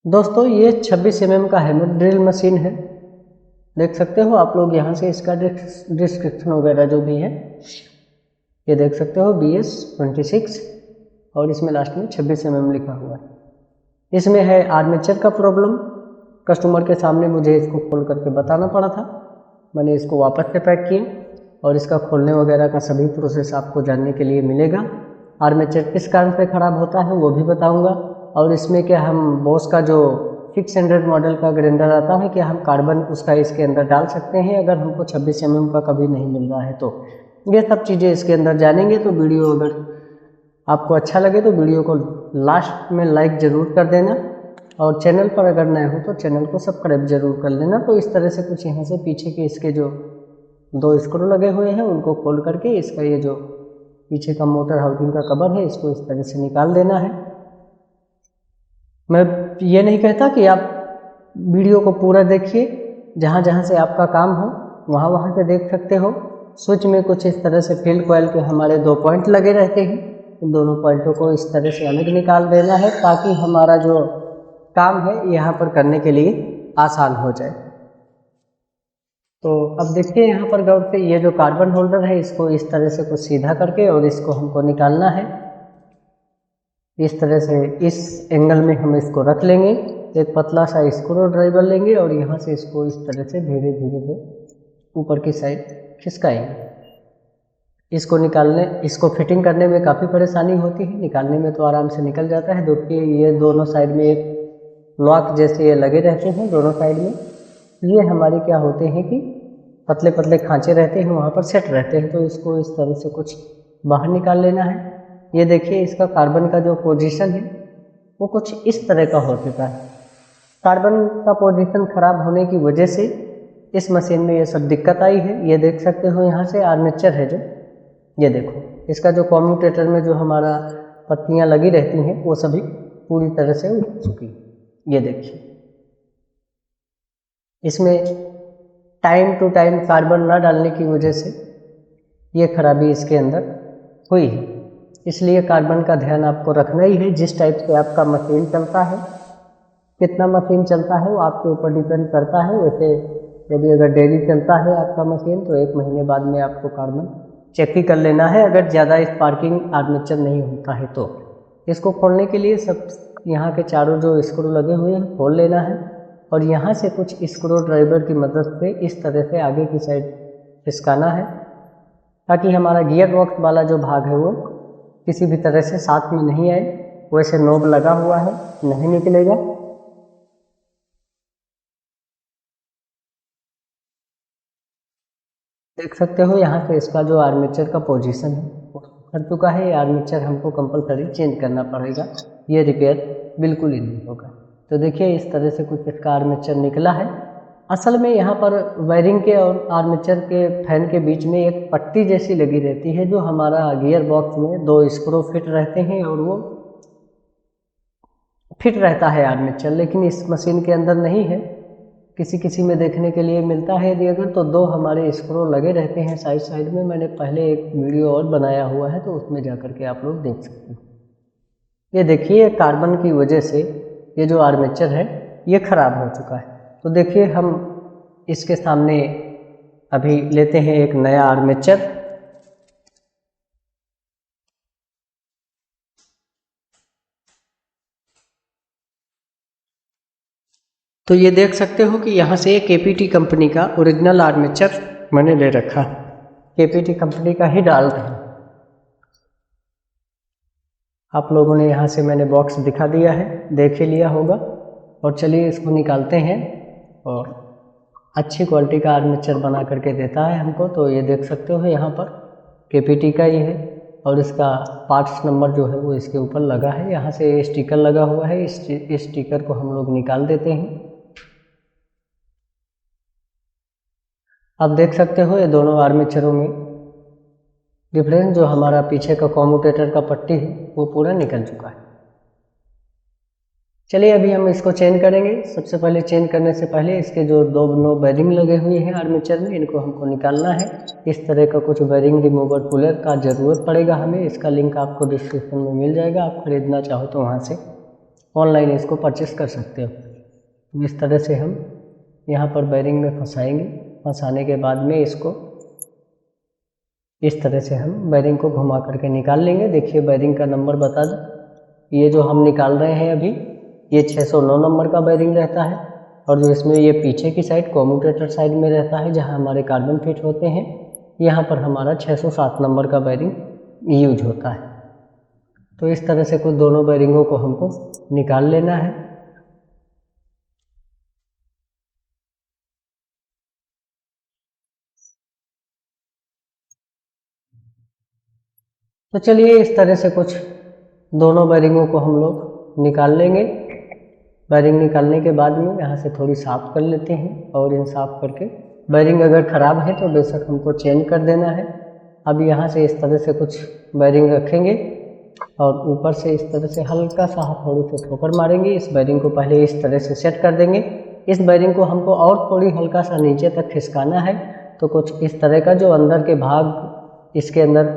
दोस्तों ये 26 mm का हैमर ड्रिल मशीन है। देख सकते हो आप लोग यहाँ से इसका डिस्क्रिप्शन वगैरह जो भी है ये देख सकते हो BS26 और इसमें लास्ट में 26 mm लिखा हुआ है। इसमें है आर्मेचर का प्रॉब्लम। कस्टमर के सामने मुझे इसको खोल करके बताना पड़ा था। मैंने इसको वापस से पैक किया और इसका खोलने वगैरह का सभी प्रोसेस आपको जानने के लिए मिलेगा। आर्मेचर किस कारण से ख़राब होता है वो भी बताऊंगा। और इसमें क्या हम बॉस का जो 600 मॉडल का ग्राइंडर आता है क्या हम कार्बन उसका इसके अंदर डाल सकते हैं अगर हमको 26 mm का कभी नहीं मिल रहा है तो ये सब चीज़ें इसके अंदर जानेंगे। तो वीडियो अगर आपको अच्छा लगे तो वीडियो को लास्ट में लाइक ज़रूर कर देना और चैनल पर अगर नए हो तो चैनल को सब्सक्राइब जरूर कर लेना। तो इस तरह से कुछ यहाँ से पीछे के इसके जो 2 स्क्रू लगे हुए हैं उनको खोल करके इसका ये जो पीछे का मोटर हाउसिंग का कवर है इसको इस तरह से निकाल देना है। मैं ये नहीं कहता कि आप वीडियो को पूरा देखिए, जहाँ जहाँ से आपका काम हो वहाँ वहाँ से देख सकते हो। स्विच में कुछ इस तरह से फील्ड कॉइल के हमारे 2 पॉइंट लगे रहते हैं। इन दोनों पॉइंटों को इस तरह से अलग निकाल देना है ताकि हमारा जो काम है यहाँ पर करने के लिए आसान हो जाए। तो अब देखिए यहाँ पर गौर से ये जो कार्बन होल्डर है इसको इस तरह से कुछ सीधा करके और इसको हमको निकालना है। इस तरह से इस एंगल में हम इसको रख लेंगे। एक पतला सा स्क्रू ड्राइवर लेंगे और यहाँ से इसको इस तरह से धीरे धीरे से ऊपर की साइड खिसकाएंगे। इसको फिटिंग करने में काफ़ी परेशानी होती है, निकालने में तो आराम से निकल जाता है। देखिए ये दोनों साइड में एक लॉक जैसे ये लगे रहते हैं दोनों साइड में। ये हमारे क्या होते हैं कि पतले पतले खांचे रहते हैं वहाँ पर सेट रहते हैं। तो इसको इस तरह से कुछ बाहर निकाल लेना है। ये देखिए इसका कार्बन का जो पोजीशन है वो कुछ इस तरह का हो चुका है। कार्बन का पोजीशन खराब होने की वजह से इस मशीन में ये सब दिक्कत आई है। ये देख सकते हो यहाँ से आर्मेचर है जो ये देखो इसका जो कम्यूटेटर में जो हमारा पत्तियाँ लगी रहती हैं वो सभी पूरी तरह से उठ चुकी। ये देखिए इसमें टाइम टू टाइम कार्बन ना डालने की वजह से ये खराबी इसके अंदर हुई है। इसलिए कार्बन का ध्यान आपको रखना ही है। जिस टाइप से आपका मशीन चलता है, कितना मशीन चलता है वो आपके ऊपर डिपेंड करता है। वैसे यदि अगर डेली चलता है आपका मशीन तो 1 महीने बाद में आपको कार्बन चेक ही कर लेना है अगर ज़्यादा स्पार्किंग आर्मेचर नहीं होता है तो। इसको खोलने के लिए सब यहाँ के चारों जो स्क्रू लगे हुए हैं खोल लेना है और यहाँ से कुछ स्क्रू ड्राइवर की मदद से इस तरह से आगे की साइड खिसकाना है ताकि हमारा गियर बॉक्स वाला जो भाग है वो किसी भी तरह से साथ में नहीं आए। वैसे नोब लगा हुआ है नहीं निकलेगा। देख सकते हो यहाँ से इसका जो आर्मेचर का पोजीशन है वो कर चुका है। ये आर्मेचर हमको कंपलसरी चेंज करना पड़ेगा, ये रिपेयर बिल्कुल ही नहीं होगा। तो देखिए इस तरह से कुछ इसका आर्मेचर निकला है। असल में यहाँ पर वायरिंग के और आर्मेचर के फैन के बीच में एक पट्टी जैसी लगी रहती है जो हमारा गियर बॉक्स में 2 स्क्रू फिट रहते हैं और वो फिट रहता है आर्मेचर, लेकिन इस मशीन के अंदर नहीं है। किसी किसी में देखने के लिए मिलता है यदि अगर तो 2 हमारे स्क्रू लगे रहते हैं साइड साइड में। मैंने पहले एक वीडियो और बनाया हुआ है तो उसमें जा कर के आप लोग देख सकते हैं। ये देखिए कार्बन की वजह से ये जो आर्मेचर है ये खराब हो चुका है। तो देखिए हम इसके सामने अभी लेते हैं एक नया आर्मेचर। तो ये देख सकते हो कि यहाँ से KPT कंपनी का ओरिजिनल आर्मेचर मैंने ले रखा, KPT कंपनी का ही डाल रहे हैं। आप लोगों ने यहाँ से मैंने बॉक्स दिखा दिया है, देख ही लिया होगा। और चलिए इसको निकालते हैं और अच्छी क्वालिटी का आर्मेचर बना करके देता है हमको। तो ये देख सकते हो यहाँ पर KPT का ही है और इसका पार्ट्स नंबर जो है वो इसके ऊपर लगा है। यहाँ से स्टिकर लगा हुआ है, इस स्टिकर को हम लोग निकाल देते हैं। अब देख सकते हो ये दोनों आर्मेचरों में डिफरेंस जो हमारा पीछे का कम्यूटेटर का पट्टी है वो पूरा निकल चुका है। चलिए अभी हम इसको चेंज करेंगे। सबसे पहले चेंज करने से पहले इसके जो 2 नोब बेरिंग लगे हुए हैं आर्मेचर में इनको हमको निकालना है। इस तरह का कुछ बेरिंग रिमूवर पुलर का ज़रूरत पड़ेगा हमें। इसका लिंक आपको डिस्क्रिप्शन में मिल जाएगा, आप खरीदना चाहो तो वहाँ से ऑनलाइन इसको परचेस कर सकते हो। तो इस तरह से हम यहाँ पर बैरिंग में फंसाएंगे। फंसाने के बाद में इसको इस तरह से हम बैरिंग को घुमा करके निकाल लेंगे। देखिए बैरिंग का नंबर बता दूँ, ये जो हम निकाल रहे हैं अभी ये 609 नंबर का बैरिंग रहता है, और जो इसमें ये पीछे की साइड कॉम्यूटेटर साइड में रहता है जहाँ हमारे कार्बन फिट होते हैं, यहाँ पर हमारा 607 नंबर का बैरिंग यूज होता है। तो इस तरह से कुछ दोनों बैरिंगों को हमको निकाल लेना है। तो चलिए इस तरह से कुछ दोनों बैरिंगों को हम लोग निकाल लेंगे। बैरिंग निकालने के बाद में यहाँ से थोड़ी साफ़ कर लेते हैं, और इन साफ़ करके बैरिंग अगर ख़राब है तो बेशक हमको चेंज कर देना है। अब यहाँ से इस तरह से कुछ बैरिंग रखेंगे और ऊपर से इस तरह से हल्का सा थोड़ी सी ठोकर मारेंगे। इस बैरिंग को पहले इस तरह से सेट कर देंगे। इस बैरिंग को हमको और थोड़ी हल्का सा नीचे तक खिसकाना है, तो कुछ इस तरह का जो अंदर के भाग इसके अंदर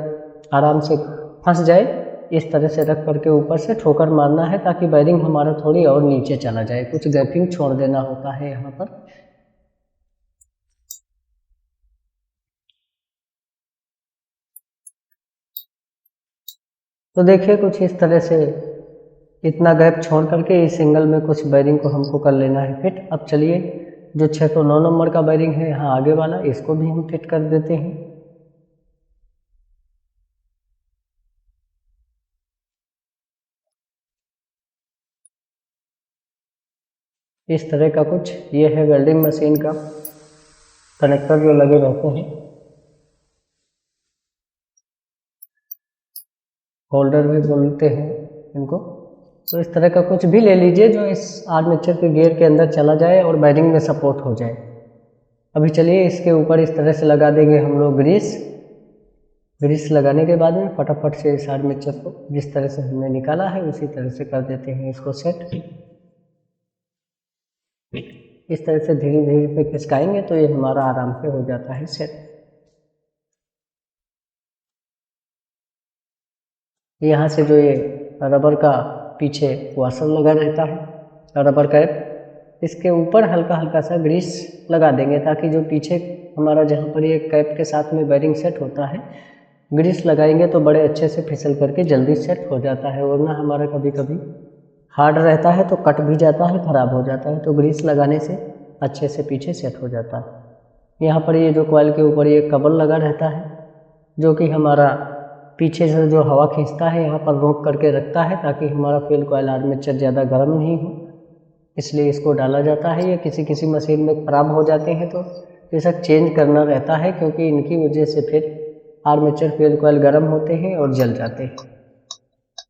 आराम से फंस जाए, इस तरह से रख करके ऊपर से ठोकर मारना है ताकि बैरिंग हमारा थोड़ी और नीचे चला जाए। कुछ गैपिंग छोड़ देना होता है यहाँ पर। तो देखिए कुछ इस तरह से इतना गैप छोड़ करके इस एंगल में कुछ बैरिंग को हमको कर लेना है फिट। अब चलिए जो 609 नंबर का बैरिंग है यहाँ आगे वाला, इसको भी हम फिट कर देते हैं। इस तरह का कुछ ये है वेल्डिंग मशीन का कनेक्टर जो लगे रहते हैं, होल्डर भी बोलते हैं इनको। तो इस तरह का कुछ भी ले लीजिए जो इस आर्मेचर के गियर के अंदर चला जाए और बैरिंग में सपोर्ट हो जाए। अभी चलिए इसके ऊपर इस तरह से लगा देंगे हम लोग ग्रीस। ग्रीस लगाने के बाद में फटाफट से इस आर्मेचर को जिस तरह से हमने निकाला है उसी तरह से कर देते हैं इसको सेट। इस तरह से धीरे धीरे से खिसकाएंगे तो ये हमारा आराम से हो जाता है सेट। यहाँ से जो ये रबर का पीछे वाशर लगा रहता है, रबर कैप, इसके ऊपर हल्का हल्का सा ग्रीस लगा देंगे ताकि जो पीछे हमारा जहाँ पर ये कैप के साथ में बैरिंग सेट होता है, ग्रीस लगाएंगे तो बड़े अच्छे से फिसल करके जल्दी सेट हो जाता है। वरना हमारा कभी कभी हार्ड रहता है तो कट भी जाता है, ख़राब हो जाता है। तो ग्रीस लगाने से अच्छे से पीछे सेट हो जाता है। यहाँ पर ये जो कॉइल के ऊपर ये कवर लगा रहता है जो कि हमारा पीछे से जो हवा खींचता है यहाँ पर रोक करके रखता है ताकि हमारा फ्यूल कॉइल आर्मेचर ज़्यादा गर्म नहीं हो, इसलिए इसको डाला जाता है। ये किसी किसी मशीन में ख़राब हो जाते हैं तो बेशक चेंज करना रहता है, क्योंकि इनकी वजह से फिर आर्मेचर फ्यूल कॉइल गर्म होते हैं और जल जाते हैं।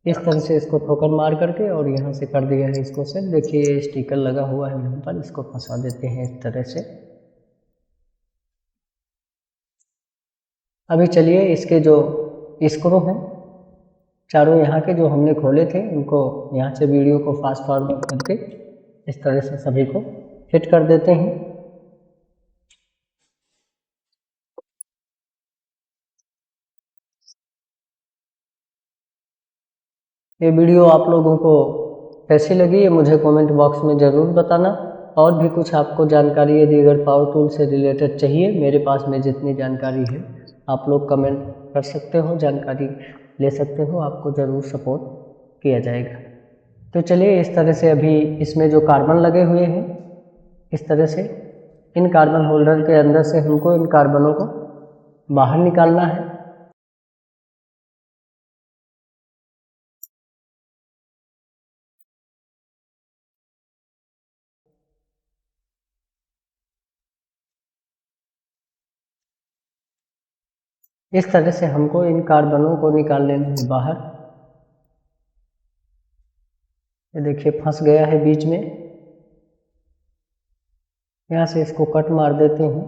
इस तरह से इसको ठोकर मार करके और यहाँ से कर दिया है इसको सेट। देखिए ये स्टिकर लगा हुआ है यहाँ पर, इसको फंसा देते हैं इस तरह से। अभी चलिए इसके जो स्क्रू हैं चारों यहाँ के जो हमने खोले थे उनको यहाँ से वीडियो को फास्ट फॉरवर्ड करके इस तरह से सभी को फिट कर देते हैं। ये वीडियो आप लोगों को कैसी लगी ये मुझे कमेंट बॉक्स में ज़रूर बताना। और भी कुछ आपको जानकारी यदि अगर पावर टूल से रिलेटेड चाहिए, मेरे पास में जितनी जानकारी है आप लोग कमेंट कर सकते हो, जानकारी ले सकते हो, आपको ज़रूर सपोर्ट किया जाएगा। तो चलिए इस तरह से अभी इसमें जो कार्बन लगे हुए हैं इस तरह से इन कार्बन होल्डर के अंदर से हमको इन कार्बनों को बाहर निकालना है। इस तरह से हमको इन कार्बनों को निकाल लेना है बाहर। ये देखिए फंस गया है बीच में, यहाँ से इसको कट मार देते हैं,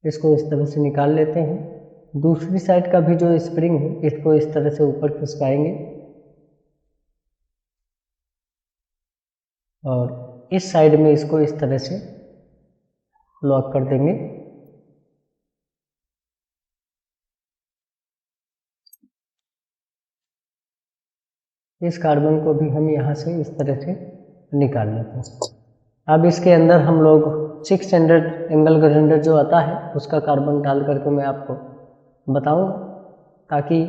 इसको इस तरह से निकाल लेते हैं। दूसरी साइड का भी जो स्प्रिंग है इसको इस तरह से ऊपर खिसकाएंगे और इस साइड में इसको इस तरह से लॉक कर देंगे। इस कार्बन को भी हम यहाँ से इस तरह से निकाल लेते हैं। अब इसके अंदर हम लोग 600 एंगल ग्राइंडर जो आता है उसका कार्बन डाल करके मैं आपको बताऊँ, ताकि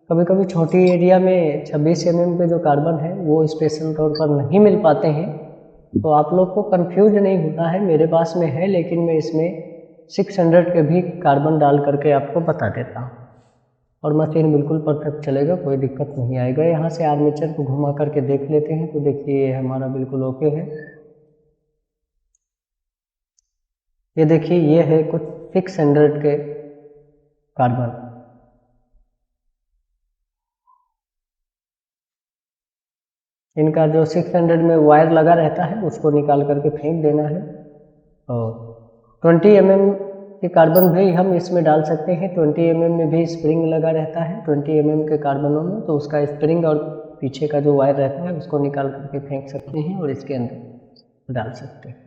कभी कभी छोटी एरिया में 26 mm के जो कार्बन है वो स्पेशल तौर पर नहीं मिल पाते हैं, तो आप लोग को कंफ्यूज नहीं होना है। मेरे पास में है, लेकिन मैं इसमें 600 के भी कार्बन डाल करके आपको बता देता हूँ और मशीन बिल्कुल परफेक्ट चलेगा, कोई दिक्कत नहीं आएगा। यहाँ से आर्मेचर को घुमा करके देख लेते हैं, तो देखिए ये हमारा बिल्कुल ओके है। ये देखिए ये है कुछ 600 के कार्बन। इनका जो 600 में वायर लगा रहता है उसको निकाल करके फेंक देना है। और 20 mm के कार्बन भी हम इसमें डाल सकते हैं। 20 mm में भी स्प्रिंग लगा रहता है 20 mm के कार्बनों में, तो उसका स्प्रिंग और पीछे का जो वायर रहता है उसको निकाल करके फेंक सकते हैं और इसके अंदर डाल सकते हैं।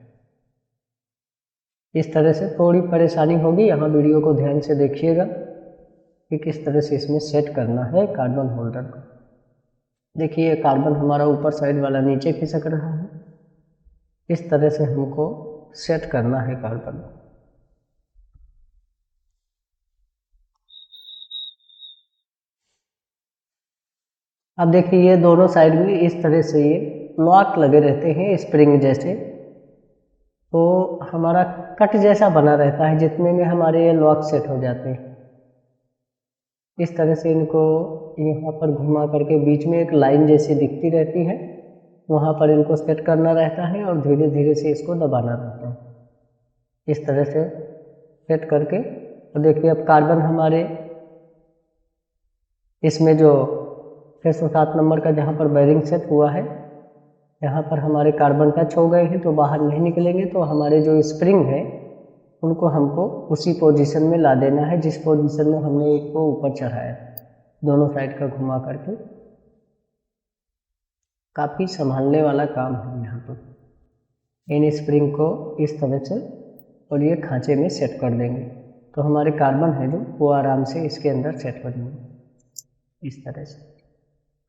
इस तरह से थोड़ी परेशानी होगी, यहाँ वीडियो को ध्यान से देखिएगा कि किस तरह से इसमें सेट करना है कार्बन होल्डर को। देखिए कार्बन हमारा ऊपर साइड वाला नीचे खिसक रहा है, इस तरह से हमको सेट करना है कार्बन को। अब देखिए ये दोनों साइड में इस तरह से ये लॉक लगे रहते हैं स्प्रिंग जैसे, तो हमारा कट जैसा बना रहता है जितने में हमारे ये लॉक सेट हो जाते हैं। इस तरह से इनको यहाँ पर घुमा करके बीच में एक लाइन जैसी दिखती रहती है, वहाँ पर इनको सेट करना रहता है और धीरे धीरे से इसको दबाना रहता है। इस तरह से सेट करके, और देखिए अब कार्बन हमारे इसमें जो 607 नंबर का जहाँ पर बेरिंग सेट हुआ है, यहाँ पर हमारे कार्बन टच हो गए हैं तो बाहर नहीं निकलेंगे, तो हमारे जो स्प्रिंग है उनको हमको उसी पोजीशन में ला देना है जिस पोजीशन में हमने एक को ऊपर चढ़ाया। दोनों साइड का घुमा करके, काफ़ी संभालने वाला काम है यहाँ पर। इन स्प्रिंग को इस तरह से और ये खांचे में सेट कर देंगे, तो हमारे कार्बन है जो वो आराम से इसके अंदर सेट हो जाएंगे इस तरह से।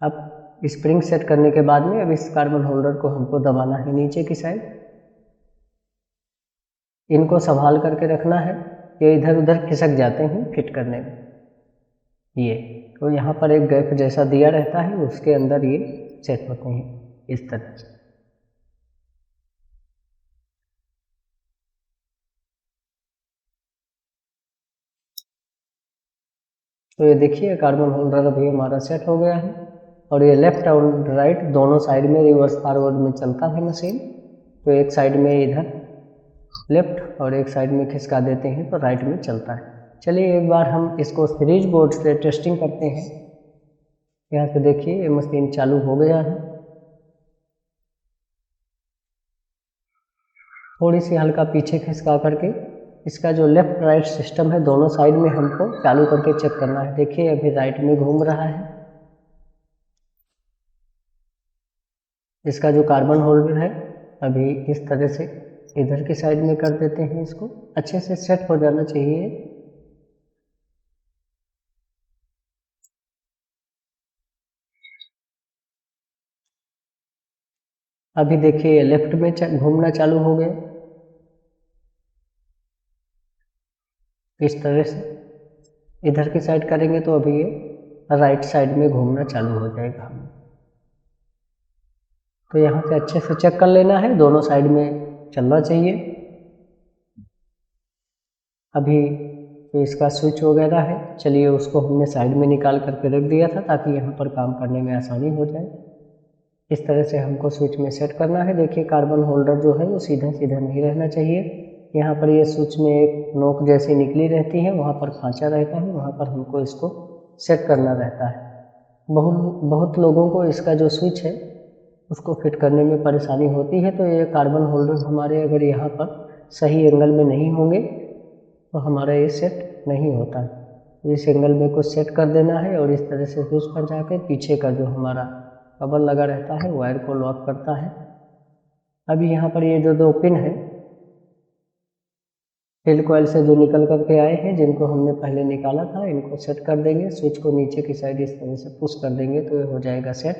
अब स्प्रिंग सेट करने के बाद में अब इस कार्बन होल्डर को हमको दबाना है नीचे की साइड। इनको संभाल करके रखना है, ये इधर उधर खिसक जाते हैं फिट करने में। ये तो यहाँ पर एक गैप जैसा दिया रहता है, उसके अंदर ये सेट होते हैं इस तरह से। तो ये देखिए कार्बन होल्डर अभी हमारा सेट हो गया है, और ये लेफ्ट और राइट दोनों साइड में रिवर्स फॉरवर्ड में चलता है मशीन। तो एक साइड में इधर लेफ्ट और एक साइड में खिसका देते हैं तो राइट में चलता है। चलिए एक बार हम इसको सीरीज बोर्ड से टेस्टिंग करते हैं। यहाँ से देखिए ये मशीन चालू हो गया है। थोड़ी सी हल्का पीछे खिसका करके इसका जो लेफ्ट राइट सिस्टम है दोनों साइड में हमको चालू करके चेक करना है। देखिए अभी राइट में घूम रहा है। इसका जो कार्बन होल्डर है अभी इस तरह से इधर की साइड में कर देते हैं, इसको अच्छे से सेट हो जाना चाहिए। अभी देखिए लेफ्ट में घूमना चालू हो गया इस तरह से। इधर की साइड करेंगे तो अभी ये राइट साइड में घूमना चालू हो जाएगा। तो यहाँ से अच्छे से चेक कर लेना है, दोनों साइड में चलना चाहिए। अभी तो इसका स्विच वगैरह है, चलिए उसको हमने साइड में निकाल करके रख दिया था ताकि यहाँ पर काम करने में आसानी हो जाए। इस तरह से हमको स्विच में सेट करना है। देखिए कार्बन होल्डर जो है वो सीधा सीधा नहीं रहना चाहिए। यहाँ पर ये स्विच में एक नोक जैसी निकली रहती है, वहाँ पर खांचा रहता है, वहाँ पर हमको इसको सेट करना रहता है। बहुत लोगों को इसका जो स्विच है उसको फिट करने में परेशानी होती है। तो ये कार्बन होल्डर हमारे अगर यहाँ पर सही एंगल में नहीं होंगे तो हमारा ये सेट नहीं होता है। तो इस एंगल में कुछ सेट कर देना है और इस तरह से स्विच पर जाके पीछे का जो हमारा कवर लगा रहता है वायर को लॉक करता है। अभी यहाँ पर ये जो दो पिन है फील्ड कॉइल से जो निकल करके आए हैं, जिनको हमने पहले निकाला था, इनको सेट कर देंगे। स्विच को नीचे की साइड इस तरह से पुश कर देंगे तो ये हो जाएगा सेट।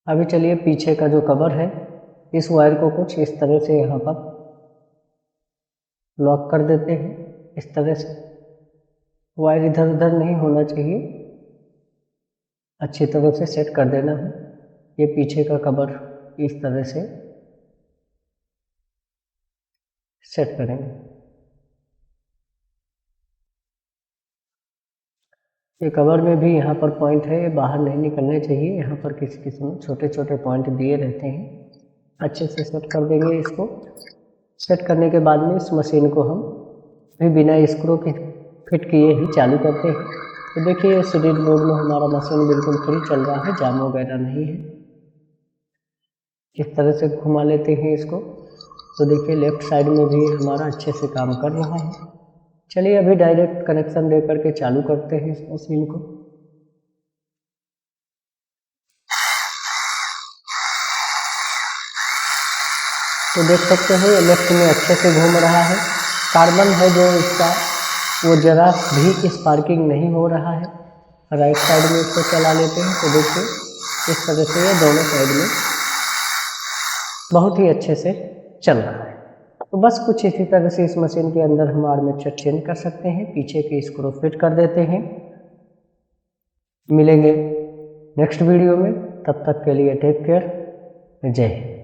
अभी चलिए पीछे का जो कवर है, इस वायर को कुछ इस तरह से यहाँ पर लॉक कर देते हैं। इस तरह से वायर इधर उधर नहीं होना चाहिए, अच्छी तरह से सेट कर देना है। ये पीछे का कवर इस तरह से सेट करेंगे। ये कवर में भी यहाँ पर पॉइंट है, ये बाहर नहीं निकलने चाहिए। यहाँ पर किसी किसी में छोटे छोटे पॉइंट दिए रहते हैं। अच्छे से सेट कर देंगे इसको। सेट करने के बाद में इस मशीन को हम भी बिना स्क्रू के फिट किए ही चालू करते हैं। तो देखिए सीरीज मोड में हमारा मशीन बिल्कुल फ्री चल रहा है, जाम वगैरह नहीं है। इस तरह से घुमा लेते हैं इसको, तो देखिए लेफ्ट साइड में भी हमारा अच्छे से काम कर रहा है। चलिए अभी डायरेक्ट कनेक्शन दे करके चालू करते हैं इस मशीन को। तो देख सकते हो लेफ्ट में अच्छे से घूम रहा है। कार्बन है जो इसका, वो जरा भी स्पार्किंग नहीं हो रहा है। राइट साइड में इसको चला लेते हैं तो देखिए इस तरह से ये दोनों साइड में बहुत ही अच्छे से चल रहा है। तो बस कुछ इसी तरह से इस मशीन के अंदर हम आर्मेचर चेंज कर सकते हैं। पीछे के स्क्रू फिट कर देते हैं। मिलेंगे नेक्स्ट वीडियो में, तब तक के लिए टेक केयर, जय हिंद।